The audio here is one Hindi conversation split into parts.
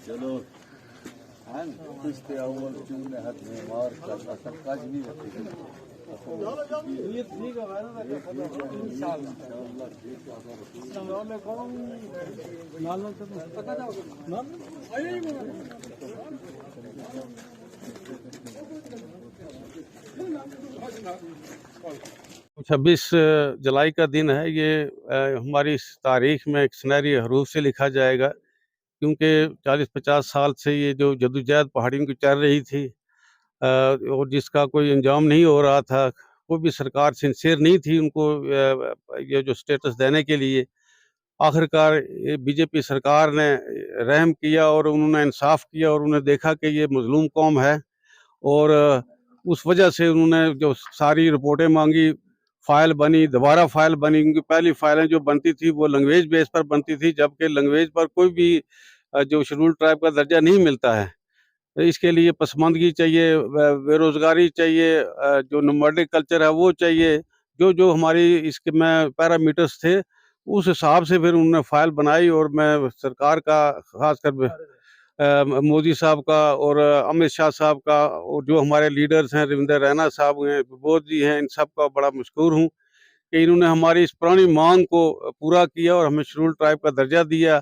चलो कुछ पे अव्वल चूने हाथ में मार करना सब काज नहीं रहती ये ठीक है इंशाल्लाह पता जाओ ना 26 जुलाई का दिन है। ये हमारी इस तारीख में एक सुनहरी हरूफ से लिखा जाएगा, क्योंकि 40-50 साल से ये जो जद्दोजहद पहाड़ियों की चल रही थी और जिसका कोई अंजाम नहीं हो रहा था, कोई भी सरकार सिंसियर नहीं थी उनको ये जो स्टेटस देने के लिए। आखिरकार ये बीजेपी सरकार ने रहम किया और उन्होंने इंसाफ किया और उन्होंने देखा कि ये मजलूम कौम है, और उस वजह से उन्होंने जो सारी रिपोर्टें मांगी, फाइल बनी, दोबारा फाइल बनी, क्योंकि पहली फाइलें जो बनती थी वो लैंग्वेज बेस पर बनती थी, जबकि लैंग्वेज पर कोई भी जो शेड्यूल ट्राइब का दर्जा नहीं मिलता है। तो इसके लिए पसमानदगी चाहिए, बेरोज़गारी चाहिए, जो नोमैडिक कल्चर है वो चाहिए, जो जो हमारी इसके में पैरामीटर्स थे, उस हिसाब से फिर उन्होंने फाइल बनाई। और मैं सरकार का खासकर मोदी साहब का और अमित शाह साहब का और जो हमारे लीडर्स हैं, रविंदर रैना साहब हैं, बोध जी हैं, इन सब का बड़ा मशकूर हूँ कि इन्होंने हमारी इस पुरानी मांग को पूरा किया और हमें शेड्यूल ट्राइब का दर्जा दिया।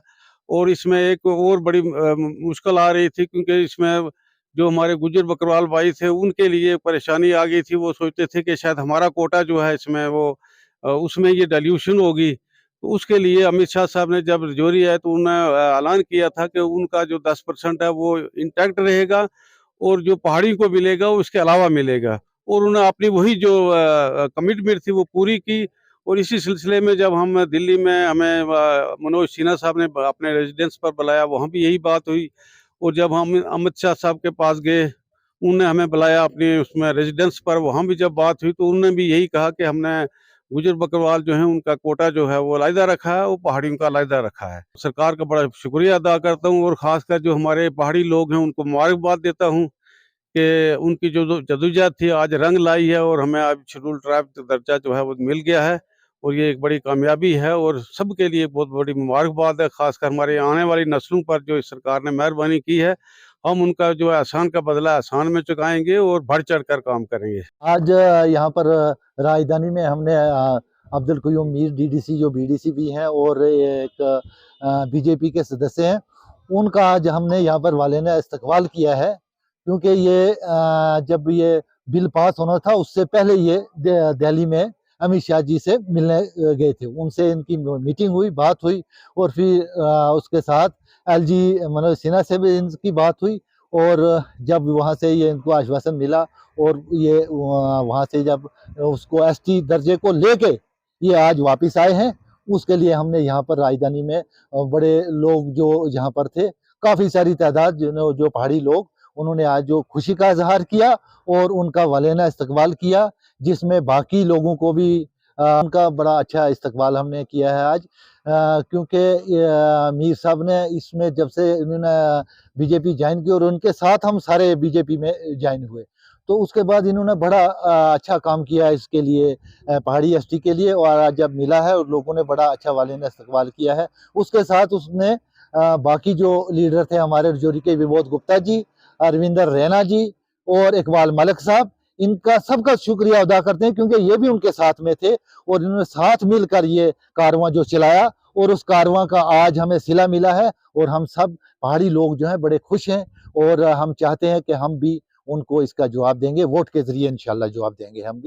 और इसमें एक और बड़ी मुश्किल आ रही थी, क्योंकि इसमें जो हमारे गुज्जर बकरवाल भाई थे उनके लिए परेशानी आ गई थी। वो सोचते थे कि शायद हमारा कोटा जो है इसमें वो उसमें ये डाइल्यूशन होगी। तो उसके लिए अमित शाह साहब ने जब रजौरी आए तो उन्होंने ऐलान किया था कि उनका जो 10% है वो इंटैक्ट रहेगा और जो पहाड़ी को मिलेगा वो इसके अलावा मिलेगा। और उन्होंने अपनी वही जो कमिटमेंट थी वो पूरी की। और इसी सिलसिले में जब हम दिल्ली में हमें मनोज सिन्हा साहब ने अपने रेजिडेंस पर बुलाया, वहाँ भी यही बात हुई। और जब हम अमित शाह साहब के पास गए, उन्होंने हमें बुलाया अपने उसमें रेजिडेंस पर, वहाँ भी जब बात हुई तो उन्होंने भी यही कहा कि हमने गुजर बकरवाल जो है उनका कोटा जो है वो अलहदा रखा है, वो पहाड़ियों का अलहदा रखा है। सरकार का बड़ा शुक्रिया अदा करता हूँ और ख़ासकर जो हमारे पहाड़ी लोग हैं उनको मुबारकबाद देता हूँ कि उनकी जो जद्दोजहद थी आज रंग लाई है और हमें आज शेड्यूल ट्राइब का दर्जा जो है वो मिल गया है। और ये एक बड़ी कामयाबी है और सबके लिए बहुत बड़ी मुबारकबाद है, ख़ासकर हमारे आने वाली नस्लों पर जो इस सरकार ने मेहरबानी की है। हम उनका जो एहसान का बदला एहसान में चुकाएंगे और बढ़ चढ़ कर काम करेंगे। आज यहाँ पर राजधानी में हमने अब्दुल क़य्यूम मीर डीडीसी जो बीडीसी भी हैं और एक बीजेपी के सदस्य हैं, उनका आज हमने यहाँ पर वाले ने इस्तकबाल किया है। क्योंकि ये जब ये बिल पास होना था उससे पहले ये दिल्ली में अमित शाह जी से मिलने गए थे, उनसे इनकी मीटिंग हुई, बात हुई और फिर उसके साथ एलजी मनोज सिन्हा से भी इनकी बात हुई। और जब वहाँ से ये इनको आश्वासन मिला और ये वहाँ से जब उसको एसटी दर्जे को लेके ये आज वापस आए हैं, उसके लिए हमने यहाँ पर राजधानी में बड़े लोग जो यहाँ पर थे, काफ़ी सारी तादाद जो पहाड़ी लोग, उन्होंने आज जो खुशी का इजहार किया और उनका वालेना इस्तकबाल किया, जिसमें बाकी लोगों को भी उनका बड़ा अच्छा इस्तकबाल हमने किया है आज। क्योंकि मीर साहब ने इसमें जब से इन्होंने बीजेपी ज्वाइन की और उनके साथ हम सारे बीजेपी में ज्वाइन हुए, तो उसके बाद इन्होंने बड़ा अच्छा काम किया इसके लिए, पहाड़ी एसटी के लिए। और आज जब मिला है और लोगों ने बड़ा अच्छा वालेना इस्तकबाल किया है। उसके साथ उसने बाकी जो लीडर थे हमारे रजौरी के, विबोध गुप्ता जी, रविंदर रैना जी और इकबाल मलिक साहब, इनका सबका शुक्रिया अदा करते हैं, क्योंकि ये भी उनके साथ में थे और इन्होंने साथ मिलकर ये कारवां जो चलाया और उस कारवां का आज हमें सिला मिला है। और हम सब पहाड़ी लोग जो हैं बड़े खुश हैं और हम चाहते हैं कि हम भी उनको इसका जवाब देंगे, वोट के जरिए इंशाल्लाह जवाब देंगे हम भी।